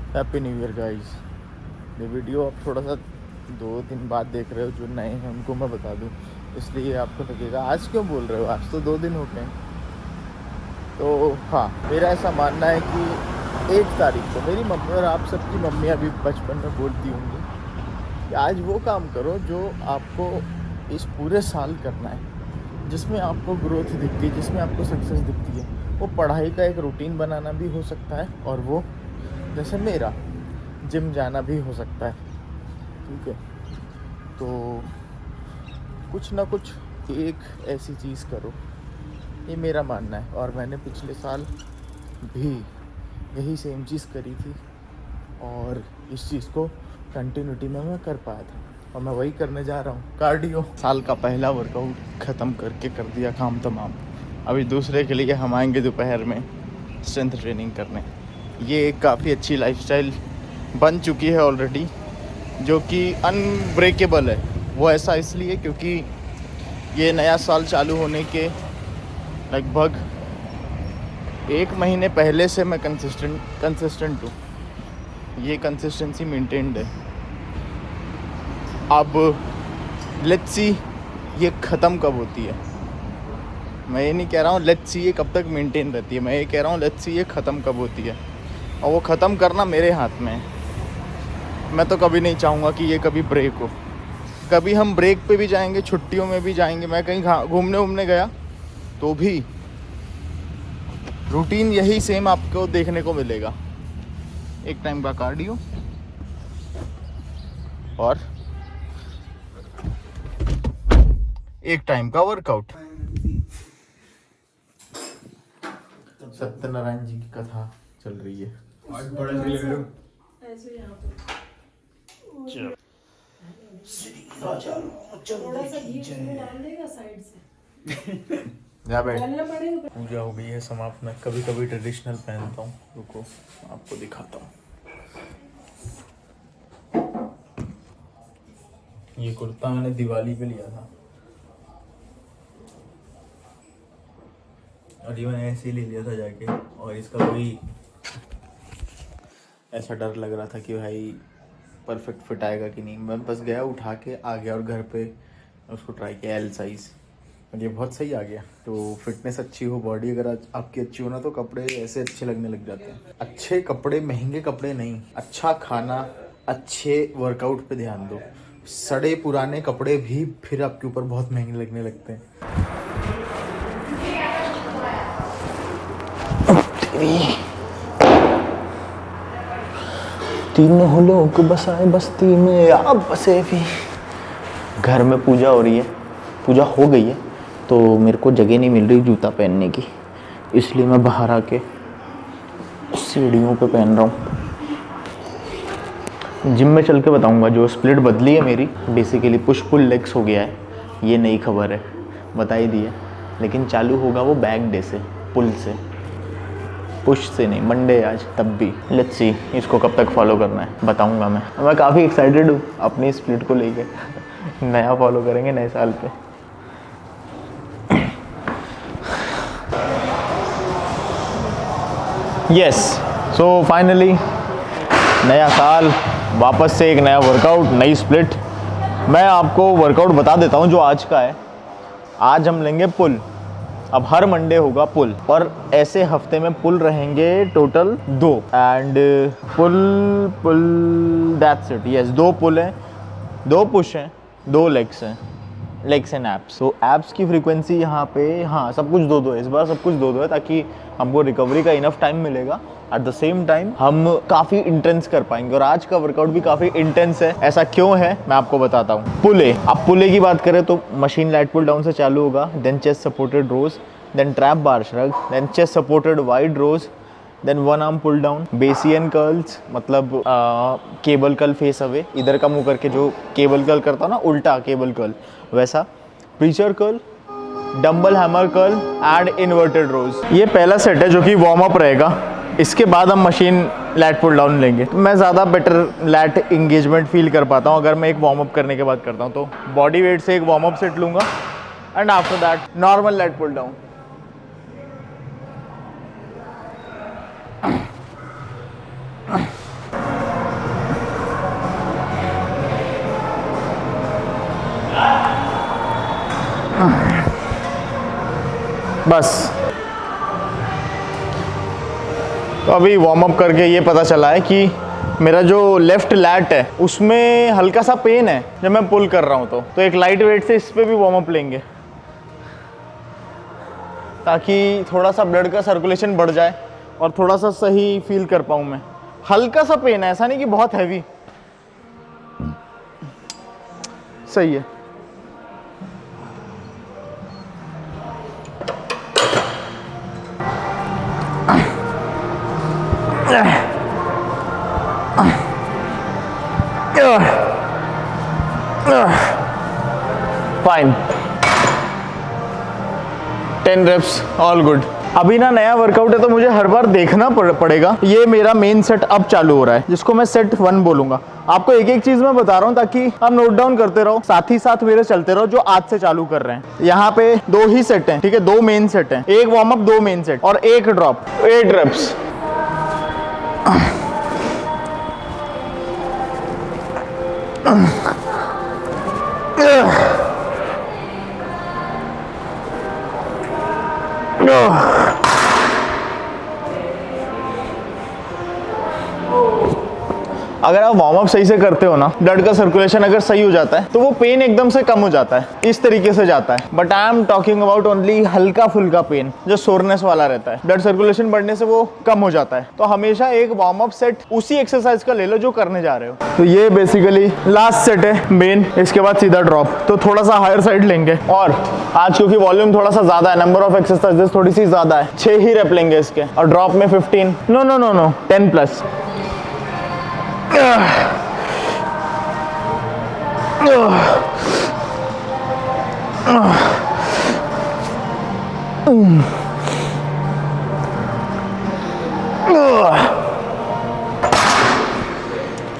Happy new year guys. ये video आप थोड़ा सा 2 दिन बाद देख रहे हो, जो नए हैं उनको मैं बता दूं, इसलिए आपको लगेगा आज क्यों बोल रहे हो, आज तो 2 दिन हो गए। तो हाँ, मेरा ऐसा मानना है कि 1 तारीख को मेरी मम्मी और आप सबकी मम्मियाँ भी बचपन में बोलती होंगी कि आज वो काम करो जो आपको इस पूरे साल करना है, जिसमें आपको ग्रोथ दिखती है, जिसमें आपको सक्सेस दिखती है। वो पढ़ाई का एक रूटीन बनाना भी हो सकता है, और वो जैसे मेरा जिम जाना भी हो सकता है। ठीक है, तो कुछ ना कुछ एक ऐसी चीज़ करो, ये मेरा मानना है। और मैंने पिछले साल भी यही सेम चीज़ करी थी, और इस चीज़ को कंटिन्यूटी में मैं कर पाया था, और मैं वही करने जा रहा हूँ। कार्डियो साल का पहला वर्कआउट ख़त्म करके कर दिया काम तमाम। अभी दूसरे के लिए हम आएंगे दोपहर में स्ट्रेंथ ट्रेनिंग करने। ये एक काफ़ी अच्छी लाइफस्टाइल बन चुकी है ऑलरेडी, जो कि अनब्रेकेबल है। वो ऐसा इसलिए क्योंकि ये नया साल चालू होने के लगभग 1 महीने पहले से मैं कंसिस्टेंट हूँ। ये कंसिस्टेंसी मेंटेन्ड है। अब लेट्स सी ये ख़त्म कब होती है। मैं ये नहीं कह रहा हूँ लेट्स सी ये कब तक मेंटेन रहती है, मैं ये कह रहा हूँ लेट्स सी ये ख़त्म कब होती है, और वो ख़त्म करना मेरे हाथ में है। मैं तो कभी नहीं चाहूँगा कि ये कभी ब्रेक हो। कभी हम ब्रेक पे भी जाएंगे, छुट्टियों में भी जाएंगे, मैं कहीं घूमने गया तो भी रूटीन यही सेम आपको देखने को मिलेगा। एक टाइम का कार्डियो और एक टाइम का वर्कआउट। सत्यनारायण जी की कथा चल रही है। आज बड़ा सी ले लो। ऐसे यहाँ पे श्री राजा थोड़ा सा घी उसमें डाल देगा साइड से, जा बैठ। डालना पड़ेगा। पूजा हो गई है समाप्त। मैं कभी कभी ट्रेडिशनल पहनता हूँ, रुको आपको दिखाता हूँ। ये कुर्ता मैंने दिवाली पे लिया था, और ये मैंने ऐसे ही ले लिया था जाके, और इसका कोई ऐसा डर लग रहा था कि भाई परफेक्ट फिट आएगा कि नहीं। मैं बस गया, उठा के आ गया, और घर पे उसको ट्राई किया एल साइज़, और ये बहुत सही आ गया। तो फिटनेस अच्छी हो, बॉडी अगर आपकी अच्छी हो ना, तो कपड़े ऐसे अच्छे लगने लग जाते हैं। अच्छे कपड़े, महंगे कपड़े नहीं, अच्छा खाना, अच्छे वर्कआउट पे ध्यान दो। सड़े पुराने कपड़े भी फिर आपके ऊपर बहुत महंगे लगने लगते हैं। तीनों लोग बसाए बस्ती में, आप बसे भी। घर में पूजा हो रही है, पूजा हो गई है, तो मेरे को जगह नहीं मिल रही जूता पहनने की, इसलिए मैं बाहर आके सीढ़ियों पे पहन रहा हूँ। जिम में चल के बताऊँगा। जो स्प्लिट बदली है मेरी, बेसिकली पुश पुल लेग्स हो गया है, ये नई खबर है, बता ही दी है। लेकिन चालू होगा वो बैक डे से, पुल से, पुश से नहीं। मंडे आज, तब भी लेट्स सी इसको कब तक फॉलो करना है, बताऊंगा मैं काफ़ी एक्साइटेड हूँ अपनी स्प्लिट को लेके। नया फॉलो करेंगे नए साल पे। यस, सो फाइनली नया साल, वापस से एक नया वर्कआउट, नई स्प्लिट। मैं आपको वर्कआउट बता देता हूँ जो आज का है। आज हम लेंगे पुल। अब हर मंडे होगा पुल, और ऐसे हफ्ते में पुल रहेंगे total 2, and pull that's it. Yes, 2 pull हैं, 2 पुश हैं, 2 लेग्स हैं, लेग्स एंड एब्स। तो एब्स की फ्रीक्वेंसी यहाँ पे, हाँ, सब कुछ 2-2 है इस बार, सब कुछ 2-2 है, ताकि हमको रिकवरी का इनफ टाइम मिलेगा। एट द सेम टाइम हम काफ़ी इंटेंस कर पाएंगे, और आज का वर्कआउट भी काफ़ी इंटेंस है। ऐसा क्यों है मैं आपको बताता हूँ। पुले, अब पुले की बात करें तो मशीन लैट पुल डाउन से चालू होगा, then chest supported rows, then trap bar shrug, then chest supported wide rows, then 1 arm pull down, Bayesian curls, मतलब केबल कर्ल फेस अवे, इधर का मुंह करके जो केबल कर्ल करता ना, उल्टा केबल कर्ल वैसा, preacher curl, dumbbell hammer curl and inverted rows. ये पहला सेट है जो कि वार्म अप रहेगा। इसके बाद हम मशीन लैट पुल डाउन लेंगे। मैं ज़्यादा बेटर लैट इंगेजमेंट फील कर पाता हूँ अगर मैं एक वार्म अप करने के बाद करता हूँ। तो बॉडी वेट से एक वार्म अप सेट लूँगा, and after that normal lat pull down. बस। तो अभी वार्म अप करके ये पता चला है कि मेरा जो लेफ़्ट लैट है उसमें हल्का सा पेन है जब मैं पुल कर रहा हूँ। तो एक लाइट वेट से इस पर भी वार्म अप लेंगे ताकि थोड़ा सा ब्लड का सर्कुलेशन बढ़ जाए और थोड़ा सा सही फील कर पाऊँ मैं। हल्का सा पेन है, ऐसा नहीं कि बहुत हैवी। सही है। Fine, 10 reps, all good. अभी ना नया वर्कआउट है तो मुझे हर बार देखना पड़ेगा। ये मेरा मेन सेट अब चालू हो रहा है जिसको मैं सेट 1 बोलूंगा। आपको एक एक चीज मैं बता रहा हूँ ताकि आप नोट डाउन करते रहो, साथ ही साथ मेरे चलते रहो जो आज से चालू कर रहे हैं। यहाँ पे 2 ही सेट हैं, ठीक है, 2 मेन सेट हैं, एक वार्म अप 2 मेन सेट और 1 ड्रॉप, 8 reps। अगर आप वार्म अप सही से करते हो ना, ब्लड का सर्कुलेशन अगर सही हो जाता है तो वो पेन एकदम से कम हो जाता है, इस तरीके से जाता है। But I am talking about only हल्का फुल्का पेन जो सोरनेस वाला रहता है, ब्लड सर्कुलेशन बढ़ने से वो कम हो जाता है। तो हमेशा एक वार्म अप सेट उसी एक्सरसाइज का ले लो जो करने जा रहे हो। तो ये बेसिकली लास्ट सेट है मेन, इसके बाद सीधा ड्रॉप। तो थोड़ा सा हायर साइड लेंगे और आज क्योंकि वॉल्यूम थोड़ा सा ज्यादा है, नंबर ऑफ एक्सरसाइजेस थोड़ी सी ज्यादा है, 6 ही रेप लेंगे इसके और ड्रॉप में 15, नो 10 प्लस।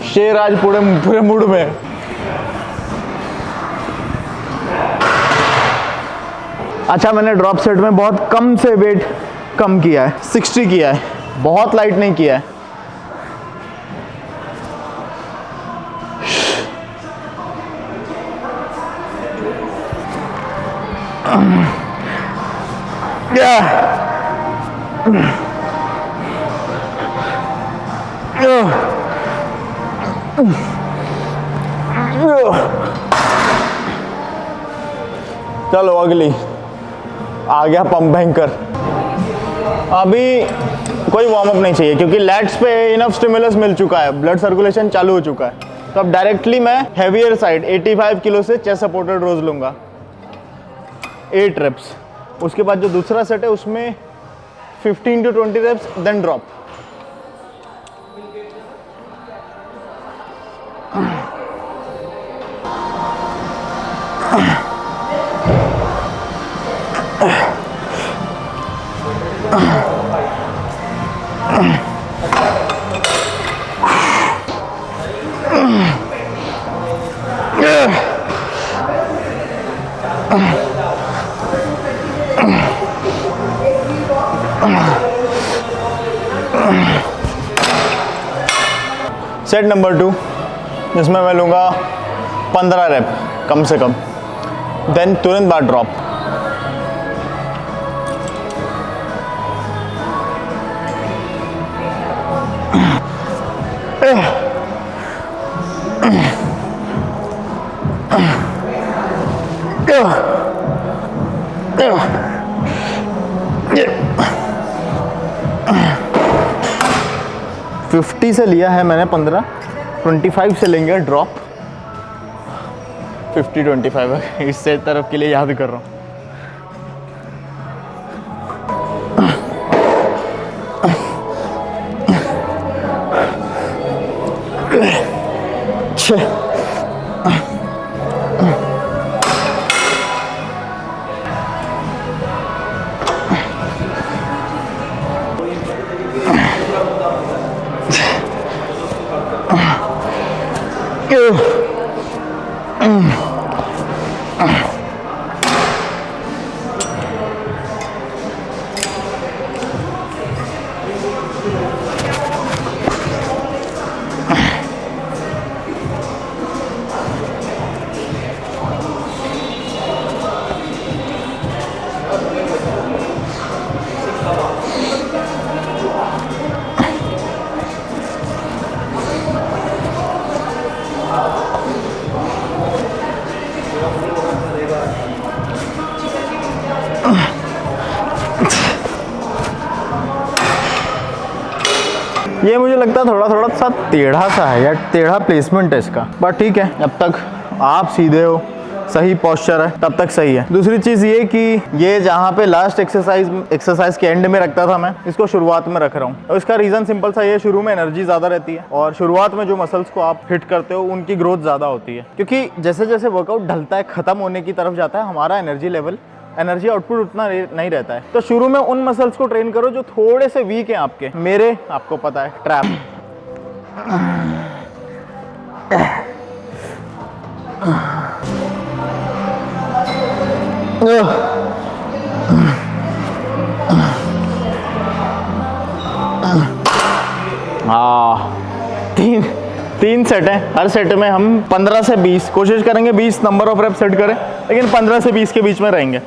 शेर आज पूरे मूड में। अच्छा, मैंने ड्रॉप सेट में बहुत कम से वेट कम किया है, 60 किया है, बहुत लाइट नहीं किया है। चलो अगली आ गया पंप बैंकर। अभी कोई वार्म अप नहीं चाहिए क्योंकि लैट्स पे इनफ स्टिमुलस मिल चुका है, ब्लड सर्कुलेशन चालू हो चुका है। तो अब डायरेक्टली मैं हैवियर साइड 85 किलो से चेस्ट सपोर्टेड रोज लूंगा, 8 reps। उसके बाद जो दूसरा सेट है उसमें 15 to 20 reps, then drop. Set number 2 जिसमें मैं लूँगा 15 रेप कम से कम, देन तुरंत बाद ड्रॉप। $50 से लिया है मैंने 15, 25 से लेंगे ड्रॉप। 50-25 इस सेट तरफ के लिए याद कर रहा हूँ। लगता है थोड़ा सा टेढ़ा सा है या टेढ़ा प्लेसमेंट है इसका, बट ठीक है, जब तक आप सीधे हो, सही पोस्चर है, तब तक सही है। दूसरी चीज़ ये कि ये जहाँ पे लास्ट एक्सरसाइज के एंड में रखता था, मैं इसको शुरुआत में रख रहा हूँ। और इसका रीज़न सिंपल सा, ये शुरू में एनर्जी ज़्यादा रहती है और शुरुआत में जो मसल्स को आप हिट करते हो उनकी ग्रोथ ज़्यादा होती है, क्योंकि जैसे जैसे वर्कआउट ढलता है, ख़त्म होने की तरफ जाता है, हमारा एनर्जी आउटपुट उतना नहीं रहता है। तो शुरू में उन मसल्स को ट्रेन करो जो थोड़े से वीक हैं आपके। मेरे, आपको पता है, ट्रैप, तीन सेट हैं। हर सेट में हम 15 से 20 कोशिश करेंगे, 20 नंबर ऑफ रेप सेट करें, लेकिन 15 से 20 के बीच में रहेंगे।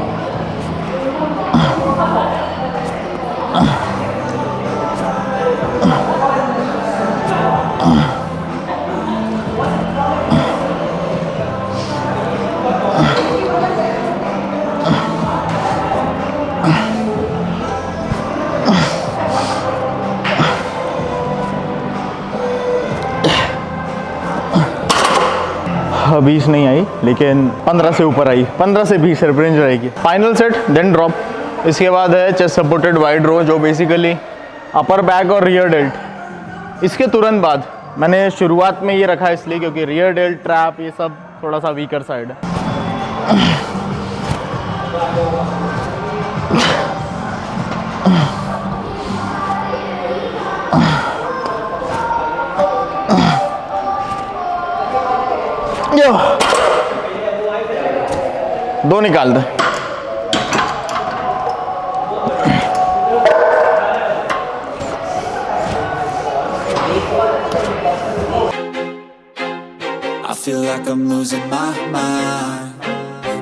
हाँ, 20 नहीं आई, लेकिन 15 से ऊपर आई, 15 से 20 रेंज रहेगी। Final set, then drop. इसके बाद है चेस्ट सपोर्टेड वाइड रो, जो बेसिकली अपर बैक और रियर डेल्ट। इसके तुरंत बाद मैंने शुरुआत में ये रखा है इसलिए क्योंकि रियर डेल्ट, ट्रैप, ये सब थोड़ा सा वीकर साइड है। दो निकाल दे। I feel like I'm losing my mind.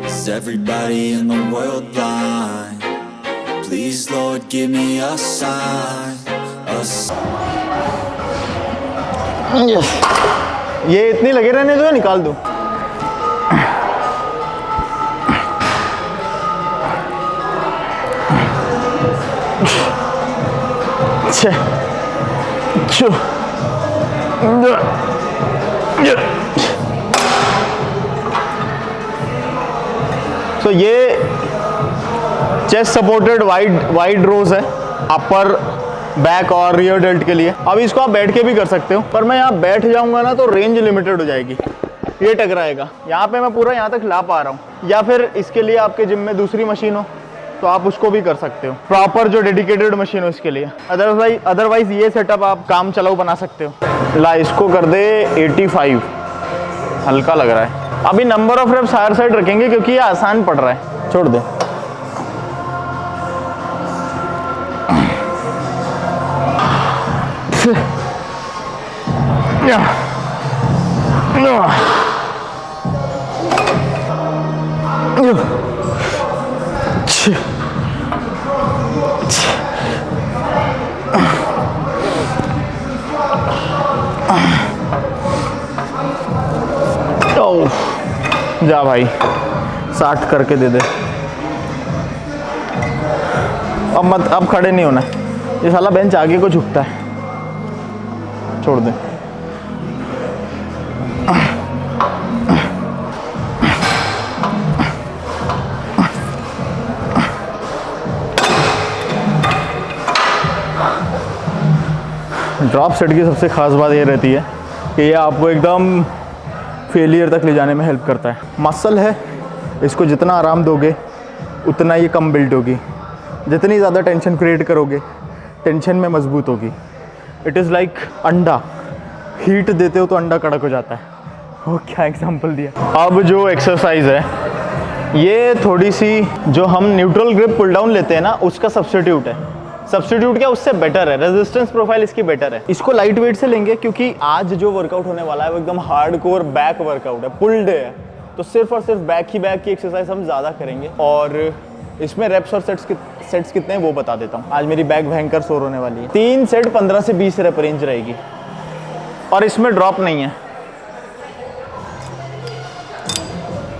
Is everybody in the world blind? Please, Lord, give me a sign. Yes. ये इतनी लगे रहने दो या निकाल दो। तो ये चेस्ट सपोर्टेड वाइड रोज है अपर बैक और रियर डेल्ट के लिए। अब इसको आप बैठ के भी कर सकते हो, पर मैं यहाँ बैठ जाऊंगा ना तो रेंज लिमिटेड हो जाएगी, ये टकराएगा। यहाँ पे मैं पूरा यहाँ तक ला पा रहा हूँ। या फिर इसके लिए आपके जिम में दूसरी मशीन हो तो आप उसको भी कर सकते हो, प्रॉपर जो डेडिकेटेड मशीन हो इसके लिए। अदरवाइज ये सेटअप आप काम चलाओ बना सकते हो। ला, इसको कर दे 85, हल्का लग रहा है। अभी number of reps higher side रखेंगे क्योंकि ये आसान पड़ रहा है, छोड़ दे। जा भाई, 60 करके दे दे। अब खड़े नहीं होना, ये साला बेंच आगे को झुकता है, छोड़ दे। ड्रॉप सेट की सबसे खास बात ये रहती है कि ये आपको एकदम फेलियर तक ले जाने में हेल्प करता है। मसल है, इसको जितना आराम दोगे उतना ये कम बिल्ड होगी। जितनी ज़्यादा टेंशन क्रिएट करोगे, टेंशन में मजबूत होगी। इट इज़ लाइक अंडा, हीट देते हो तो अंडा कड़क हो जाता है। वो क्या एग्जांपल दिया। अब जो एक्सरसाइज है ये थोड़ी सी, जो हम न्यूट्रल ग्रिप पुल डाउन लेते हैं ना, उसका सब्स्टिट्यूट है। सब्स्टिट्यूट क्या, उससे बेटर है, रेजिस्टेंस प्रोफाइल इसकी बेटर है। इसको लाइट वेट से लेंगे क्योंकि आज जो वर्कआउट होने वाला है वो एकदम हार्डकोर बैक वर्कआउट है, पुल डे है। तो सिर्फ और सिर्फ बैक की एक्सरसाइज हम ज़्यादा करेंगे। और इसमें रेप्स और सेट्स कितने हैं वो बता देता हूँ। आज मेरी बैक भयंकर शोर होने वाली है। 3 सेट 15 से 20 रेप रेंज रहेगी और इसमें ड्रॉप नहीं है,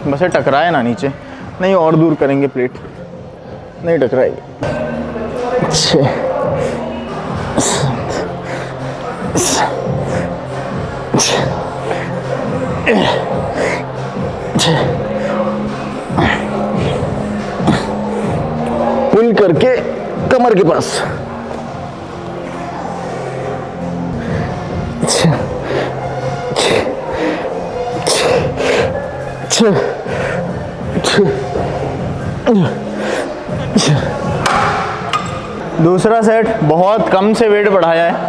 बस ये टकराए ना नीचे। नहीं, और दूर करेंगे प्लेट, नहीं टकराएगी। 6 7 पुल करके कमर के पास। दूसरा सेट बहुत कम से वेट बढ़ाया है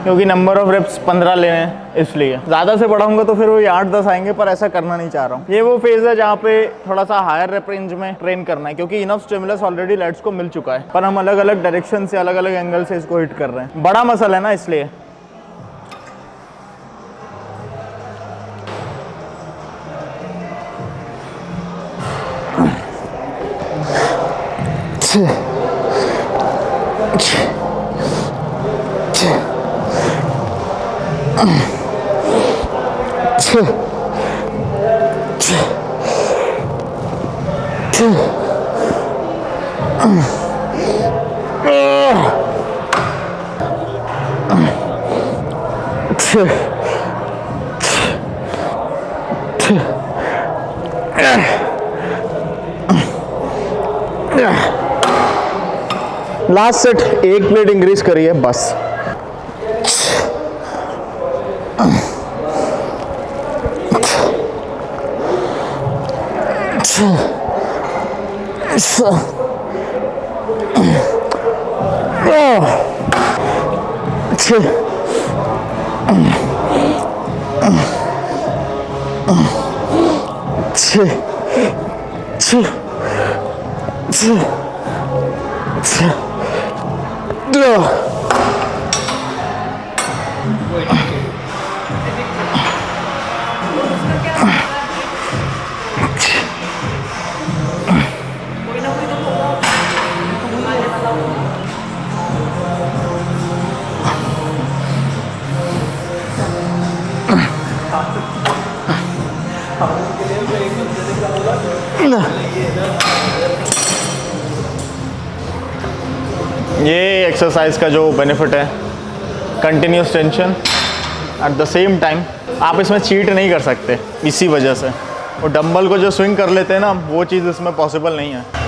क्योंकि नंबर ऑफ रेप्स 15 लेने हैं, इसलिए ज़्यादा से बढ़ाऊंगा तो फिर वो 8-10 आएंगे, पर ऐसा करना नहीं चाह रहा हूँ। ये वो फेज़ है जहाँ पे थोड़ा सा हायर रेप रेंज में ट्रेन करना है, क्योंकि इनफ स्टिमुलस ऑलरेडी लेट्स को मिल चुका है, पर हम अलग अलग डायरेक्शन से अलग अलग एंगल से इसको हिट कर रहे हैं। बड़ा मसल है ना, इसलिए। लास्ट सेट एक प्लेट इंक्रीज करिए बस। ये एक्सरसाइज का जो बेनिफिट है, continuous tension at the same time, आप इसमें चीट नहीं कर सकते इसी वजह से। वो डंबल को जो स्विंग कर लेते हैं ना, वो चीज़ इसमें पॉसिबल नहीं है।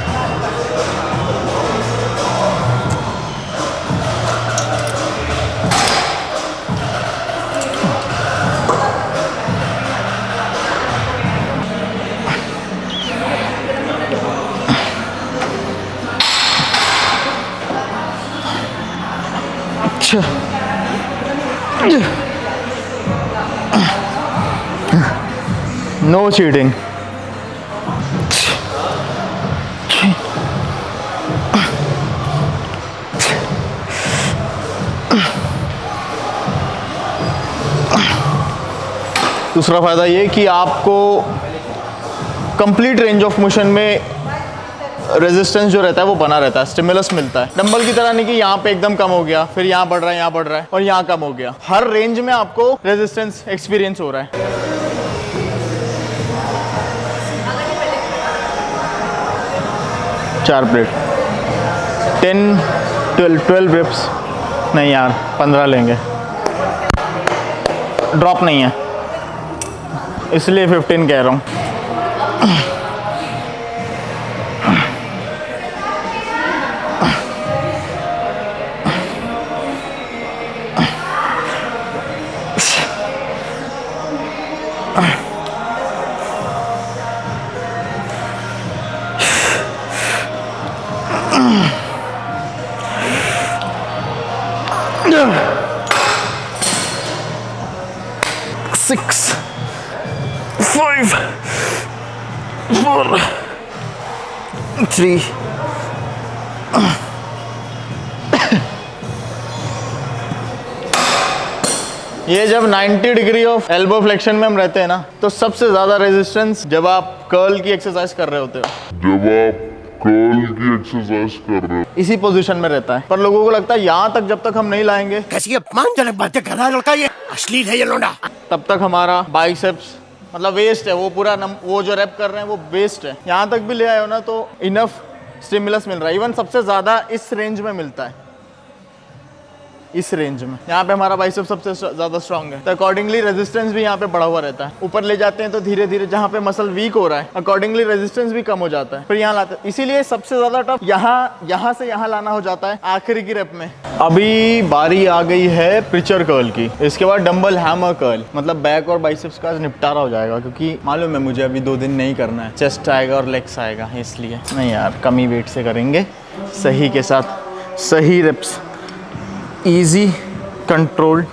No cheating. दूसरा फ़ायदा ये कि आपको कंप्लीट रेंज ऑफ मोशन में रेजिस्टेंस जो रहता है वो बना रहता है, स्टिमुलस मिलता है। डंबल की तरह नहीं कि यहाँ पे एकदम कम हो गया, फिर यहाँ बढ़ रहा है, यहाँ बढ़ रहा है और यहाँ कम हो गया। हर रेंज में आपको रेजिस्टेंस एक्सपीरियंस हो रहा है। चार प्लेट 10-12 रिप्स नहीं यार, 15 लेंगे। ड्रॉप नहीं है इसलिए 15 कह रहा हूँ। Six, 5, 4, 3. ये जब 90 डिग्री ऑफ एल्बो फ्लेक्शन में हम रहते हैं ना, तो सबसे ज्यादा रेजिस्टेंस जब आप कर्ल की एक्सरसाइज कर रहे होते हो, इसी पोजीशन में रहता है। पर लोगों को लगता है यहाँ तक जब तक हम नहीं लाएंगे, कैसी अपमानजनक बातें कर रहा है लड़का, ये अश्लील है ये लोंडा, तब तक हमारा बाइसेप्स मतलब वेस्ट है, वो पूरा वो जो रैप कर रहे हैं वो वेस्ट है। यहाँ तक भी ले आए हो ना तो इनफ स्टिमुलस मिल रहा है। इवन सबसे ज़्यादा इस रेंज में मिलता है, इस रेंज में। यहाँ पे हमारा बाइसेप्स सबसे ज़्यादा स्ट्रांग है, तो अकॉर्डिंगली रेजिस्टेंस भी यहाँ पे बढ़ा हुआ रहता है। ऊपर ले जाते हैं तो धीरे धीरे जहाँ पे मसल वीक हो रहा है अकॉर्डिंगली रेजिस्टेंस भी कम हो जाता है, फिर यहाँ लाते हैं। इसीलिए सबसे ज़्यादा टफ यहाँ से यहाँ लाना हो जाता है आखिरी की रेप में। अभी बारी आ गई है पिचर कर्ल की, इसके बाद डंबल हैमर कर्ल, मतलब बैक और बाइसेप्स का निपटारा हो जाएगा, क्योंकि मालूम है मुझे अभी 2 दिन नहीं करना है, चेस्ट आएगा और लेग्स आएगा, इसलिए नहीं यार कम ही वेट से करेंगे, सही के साथ सही रेप्स, इजी कंट्रोल्ड,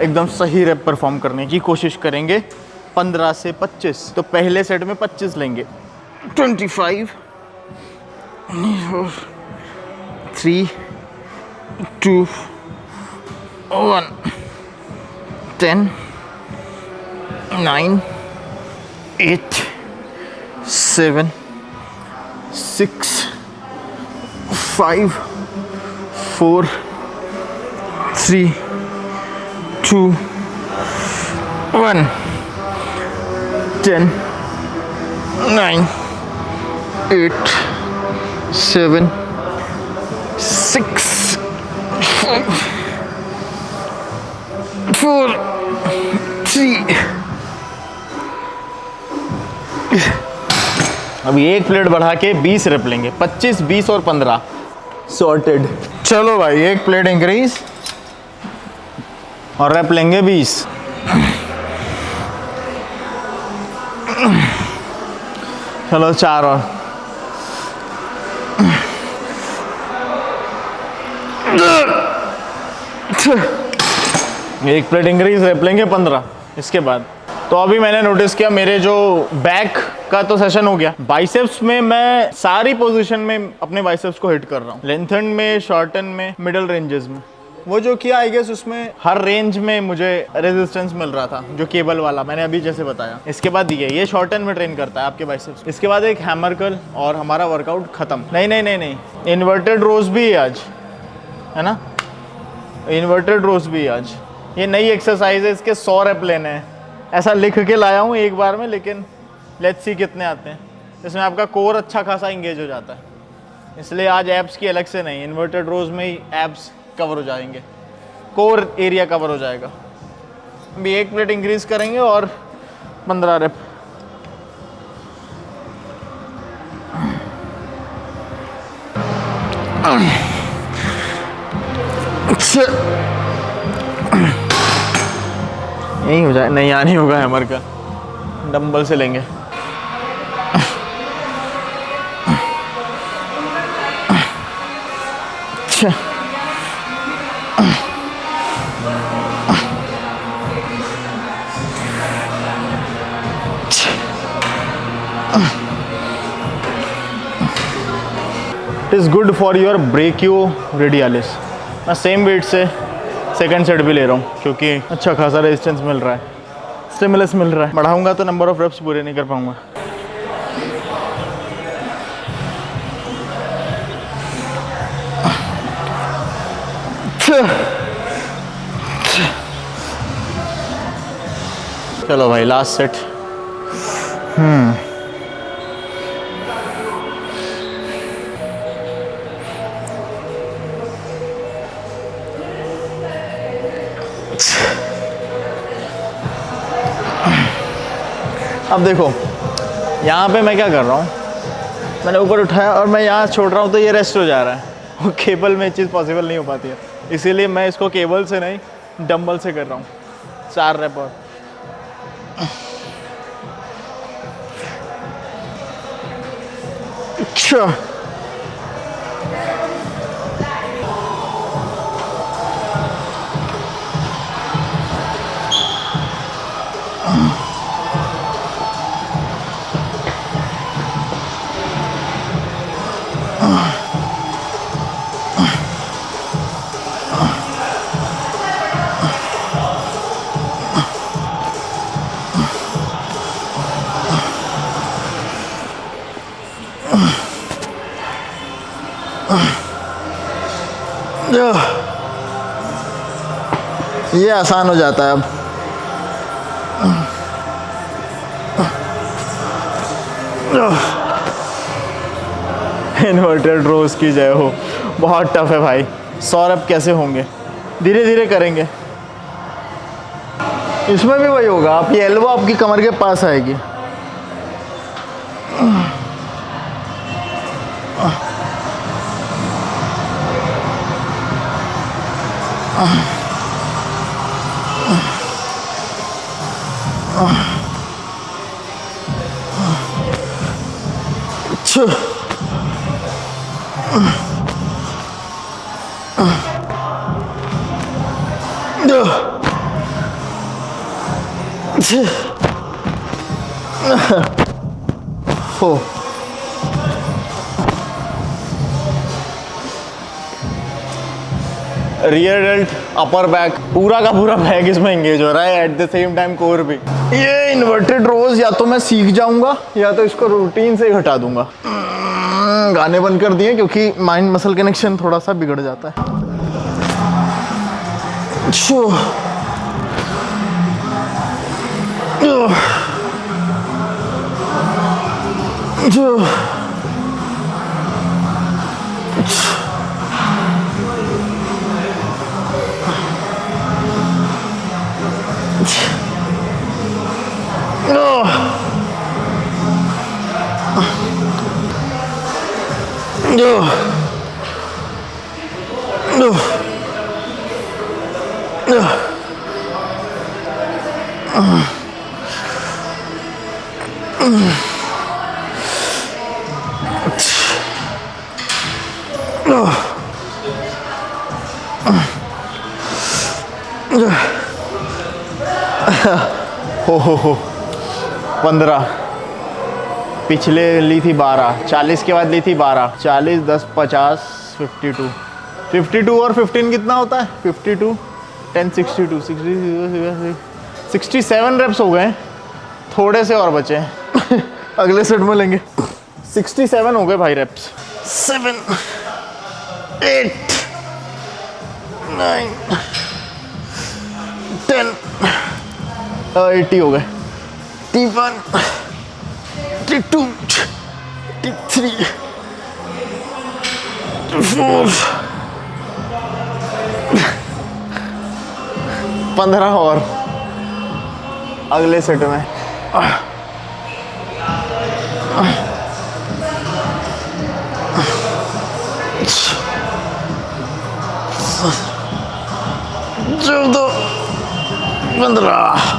एकदम सही रेप परफॉर्म करने की कोशिश करेंगे। 15 से 25, तो पहले सेट में 25 लेंगे। 25 3 2 1 10 9 8 7 6 5 4 3 2 1 10 9 8 7 6 5 4 3। अभी एक प्लेट बढ़ा के 20 रेप लेंगे, 25 20 और 15 सॉर्टेड। चलो भाई एक प्लेट इंक्रीज और रेप लेंगे 20। चलो 4 और। एक प्लेट इंक्रीज, रेप लेंगे 15 इसके बाद। तो अभी मैंने नोटिस किया मेरे जो बैक का तो सेशन हो गया, बाइसेप्स में मैं सारी पोजीशन में अपने बाइसेप्स को हिट कर रहा हूँ, लेंथन में, शॉर्टन में, मिडल रेंजेस में। वो जो किया आई गेस उसमें हर रेंज में मुझे रेजिस्टेंस मिल रहा था, जो केबल वाला मैंने अभी जैसे बताया। इसके बाद ये शॉर्टन में ट्रेन करता है आपके बाइसेप्स। इसके बाद एक हैमर कर्ल और हमारा वर्कआउट खत्म। नहीं, इन्वर्टेड रोज भी है आज, है ना, इन्वर्टेड रोज भी है आज। ये नई एक्सरसाइज है, इसके 100 रेप लेने हैं, ऐसा लिख के लाया हूँ एक बार में, लेकिन लेट्स सी कितने आते हैं। इसमें आपका कोर अच्छा खासा इंगेज हो जाता है, इसलिए आज एब्स की अलग से नहीं, इन्वर्टेड रोज में ही एब्स कवर हो जाएंगे, कोर एरिया कवर हो जाएगा। अभी एक प्लेट इंक्रीज करेंगे और 15 रेप। यही हो जाए, नहीं आनी होगा हैमर का, डंबल से लेंगे। अच्छा it is good for your brachioradialis. मैं सेम वेट से सेकंड सेट भी ले रहा हूँ, क्योंकि अच्छा खासा रेजिस्टेंस मिल रहा है, स्टिमुलस मिल रहा है। बढ़ाऊंगा तो नंबर ऑफ रेप्स पूरे नहीं कर पाऊंगा। चलो भाई लास्ट सेट। अब देखो यहाँ पे मैं क्या कर रहा हूँ, मैंने ऊपर उठाया और मैं यहाँ छोड़ रहा हूँ तो ये रेस्ट हो जा रहा है। वो केबल में चीज़ पॉसिबल नहीं हो पाती है, इसीलिए मैं इसको केबल से नहीं डंबल से कर रहा हूँ। 4 रेप और अच्छा ये आसान हो जाता है अब। इन्वर्टेड रोज की जय हो। बहुत टफ है भाई, 100 रेप कैसे होंगे? धीरे धीरे करेंगे। इसमें भी वही होगा, आपकी एल्बो आपकी कमर के पास आएगी। हो रियर डेल्ट, अपर बैक, पूरा का पूरा बैक इसमें एंगेज हो रहा है, at the same time core भी। ये इन्वर्टेड रोज या तो मैं सीख जाऊंगा या तो इसको रूटीन से ही हटा दूंगा। गाने बंद कर दिए क्योंकि माइंड मसल कनेक्शन थोड़ा सा बिगड़ जाता है। हो 15, पिछले ली थी 12, 40 के बाद ली थी 12, 40 10 50 52, 52 और 15 कितना होता है? 52 10 62 67 रेप्स हो गए। थोड़े से और बचे हैं अगले सेट में लेंगे। 67 हो गए भाई रेप्स। 7 8 9 10 80 हो गए। 81 82 83 84 15 और अगले सेट में। चौदह 15।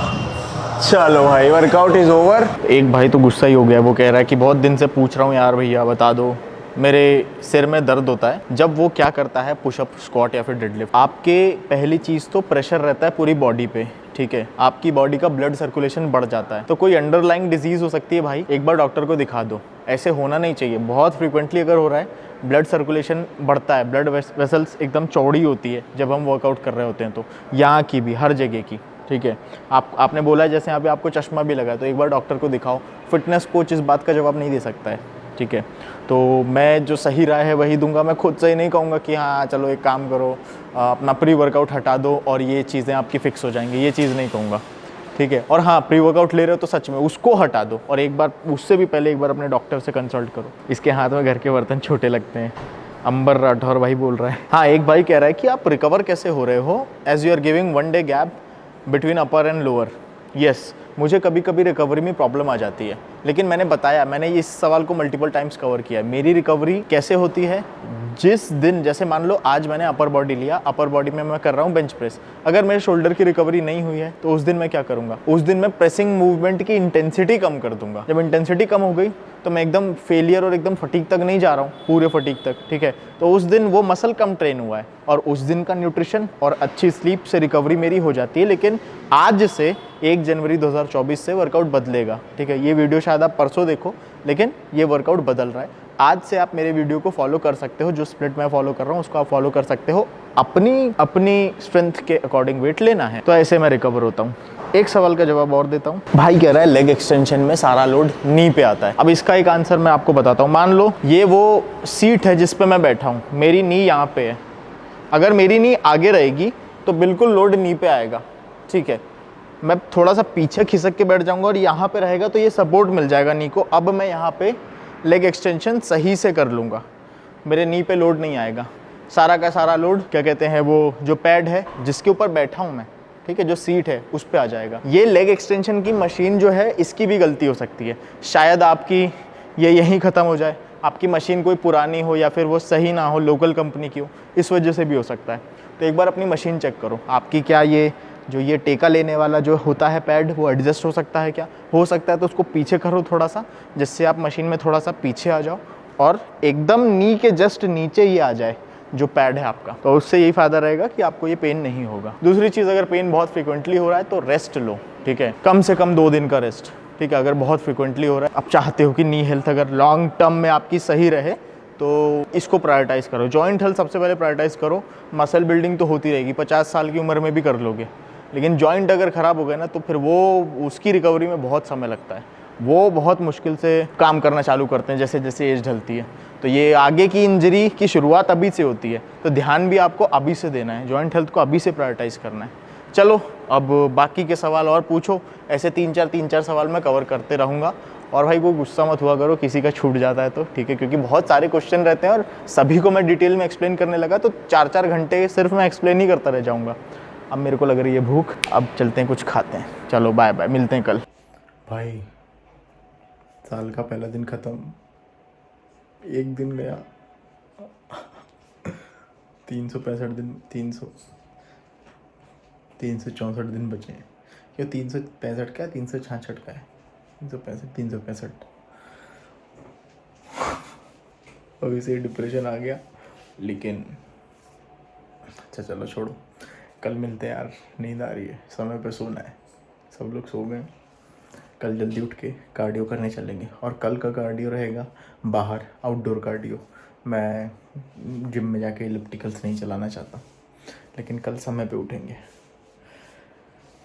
चलो भाई, वर्कआउट इज़ ओवर। एक भाई तो गुस्सा ही हो गया, वो कह रहा है कि बहुत दिन से पूछ रहा हूँ यार भैया बता दो, मेरे सिर में दर्द होता है जब वो क्या करता है पुशअप, स्क्वाट या फिर डेडलिफ्ट। आपके पहली चीज़ तो प्रेशर रहता है पूरी बॉडी पे, ठीक है, आपकी बॉडी का ब्लड सर्कुलेशन बढ़ जाता है, तो कोई अंडरलाइंग डिजीज़ हो सकती है भाई, एक बार डॉक्टर को दिखा दो। ऐसे होना नहीं चाहिए, बहुत फ्रिक्वेंटली अगर हो रहा है ब्लड सर्कुलेशन बढ़ता है, ब्लड वेसल्स एकदम चौड़ी होती है जब हम वर्कआउट कर रहे होते हैं, तो यहाँ की भी हर जगह की, ठीक है। आपने बोला है जैसे यहाँ पे आपको चश्मा भी लगा है, तो एक बार डॉक्टर को दिखाओ। फिटनेस कोच इस बात का जवाब नहीं दे सकता है, ठीक है। तो मैं जो सही राय है वही दूंगा, मैं खुद से ही नहीं कहूँगा कि हाँ चलो एक काम करो, अपना प्री वर्कआउट हटा दो और ये चीज़ें आपकी फ़िक्स हो जाएंगी, ये चीज़ नहीं कहूँगा, ठीक है। और हाँ, प्री वर्कआउट ले रहे हो तो सच में उसको हटा दो और एक बार उससे भी पहले एक बार अपने डॉक्टर से कंसल्ट करो। इसके हाथ में घर के बर्तन छोटे लगते हैं, अंबर राठौर भाई बोल रहा है। हाँ, एक भाई कह रहा है कि आप रिकवर कैसे हो रहे हो as you are giving 1 day gap between upper and lower. Yes, मुझे कभी कभी रिकवरी में प्रॉब्लम आ जाती है, लेकिन मैंने बताया, मैंने इस सवाल को मल्टीपल टाइम्स कवर किया है। मेरी रिकवरी कैसे होती है, जिस दिन, जैसे मान लो आज मैंने अपर बॉडी लिया, अपर बॉडी में मैं कर रहा हूँ बेंच प्रेस, अगर मेरे शोल्डर की रिकवरी नहीं हुई है तो उस दिन मैं क्या करूँगा, उस दिन मैं प्रेसिंग मूवमेंट की इंटेंसिटी कम कर दूंगा। जब इंटेंसिटी कम हो गई तो मैं एकदम फेलियर और एकदम फटीक तक नहीं जा रहा हूँ, पूरे फटीक तक, ठीक है। तो उस दिन वो मसल कम ट्रेन हुआ है और उस दिन का न्यूट्रिशन और अच्छी स्लीप से रिकवरी मेरी हो जाती है। लेकिन आज से 1 जनवरी 2024 से वर्कआउट बदलेगा, ठीक है। ये वीडियो शायद आप परसों देखो, लेकिन ये वर्कआउट बदल रहा है। आज से आप मेरे वीडियो को फॉलो कर सकते हो, जो स्प्लिट मैं फॉलो कर रहा हूँ उसको आप फॉलो कर सकते हो। अपनी स्ट्रेंथ के अकॉर्डिंग वेट लेना है, तो ऐसे मैं रिकवर होता हूँ। एक सवाल का जवाब और देता हूँ। भाई कह रहा है लेग एक्सटेंशन में सारा लोड नी पे आता है। अब इसका एक आंसर मैं आपको बताता हूँ। मान लो ये वो सीट है जिस पे मैं बैठा हूँ, मेरी नी यहाँ पे है, अगर मेरी नी आगे रहेगी तो बिल्कुल लोड नी पे आएगा, ठीक है। मैं थोड़ा सा पीछे खिसक के बैठ जाऊँगा और यहाँ पे रहेगा तो ये सपोर्ट मिल जाएगा नी को। अब मैं यहाँ पे लेग एक्सटेंशन सही से कर लूँगा, मेरे नी पे लोड नहीं आएगा। सारा का सारा लोड क्या कहते हैं वो जो पैड है जिसके ऊपर बैठा हूँ मैं, ठीक है, जो सीट है उस पे आ जाएगा। ये लेग एक्सटेंशन की मशीन जो है इसकी भी गलती हो सकती है, शायद आपकी ये यहीं ख़त्म हो जाए, आपकी मशीन कोई पुरानी हो या फिर वो सही ना हो, लोकल कंपनी की हो, इस वजह से भी हो सकता है। तो एक बार अपनी मशीन चेक करो आपकी, क्या ये जो ये टेका लेने वाला जो होता है पैड वो एडजस्ट हो सकता है क्या? हो सकता है तो उसको पीछे करो थोड़ा सा, जिससे आप मशीन में थोड़ा सा पीछे आ जाओ और एकदम नी के जस्ट नीचे ही आ जाए जो पैड है आपका, तो उससे यही फ़ायदा रहेगा कि आपको ये पेन नहीं होगा। दूसरी चीज़, अगर पेन बहुत फ्रिक्वेंटली हो रहा है तो रेस्ट लो, ठीक है, कम से कम 2 दिन का रेस्ट, ठीक है। अगर बहुत फ्रिक्वेंटली हो रहा है, आप चाहते हो कि नी हेल्थ अगर लॉन्ग टर्म में आपकी सही रहे तो इसको प्रायोरिटाइज़ करो। जॉइंट हेल्थ सबसे पहले प्रायोरिटाइज़ करो। मसल बिल्डिंग तो होती रहेगी, 50 साल की उम्र में भी कर लोगे, लेकिन जॉइंट अगर ख़राब हो गया ना तो फिर वो उसकी रिकवरी में बहुत समय लगता है, वो बहुत मुश्किल से काम करना चालू करते हैं जैसे जैसे एज ढलती है। तो ये आगे की इंजरी की शुरुआत अभी से होती है, तो ध्यान भी आपको अभी से देना है, जॉइंट हेल्थ को अभी से प्रायोरिटाइज़ करना है। चलो अब बाकी के सवाल और पूछो, ऐसे 3-4 सवाल मैं कवर करते रहूँगा। और भाई कोई गुस्सा मत हुआ करो किसी का छूट जाता है तो, ठीक है, क्योंकि बहुत सारे क्वेश्चन रहते हैं और सभी को मैं डिटेल में एक्सप्लेन करने लगा तो 4-4 घंटे सिर्फ मैं एक्सप्लेन ही करता रह जाऊँगा। अब मेरे को लग रही है भूख, अब चलते हैं कुछ खाते हैं। चलो बाय बाय, मिलते हैं कल। भाई साल का पहला दिन ख़त्म, एक दिन गया, 365 दिन, 364 दिन बचे हैं। ये 365 का है, 366 का है, 365। अभी से डिप्रेशन आ गया, लेकिन अच्छा चलो छोड़ो, कल मिलते हैं यार, नींद आ रही है, समय पे सोना है, सब लोग सो गए। कल जल्दी उठ के कार्डियो करने चलेंगे, और कल का कार्डियो रहेगा बाहर, आउटडोर कार्डियो। मैं जिम में जाके इलिप्टिकल्स नहीं चलाना चाहता, लेकिन कल समय पे उठेंगे।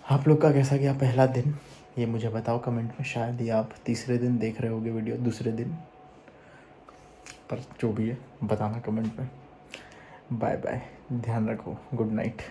आप लोग का कैसा गया पहला दिन ये मुझे बताओ कमेंट में। शायद ही आप तीसरे दिन देख रहे होगे वीडियो, दूसरे दिन, पर जो भी है बताना कमेंट में। बाय बाय, ध्यान रखो, गुड नाइट।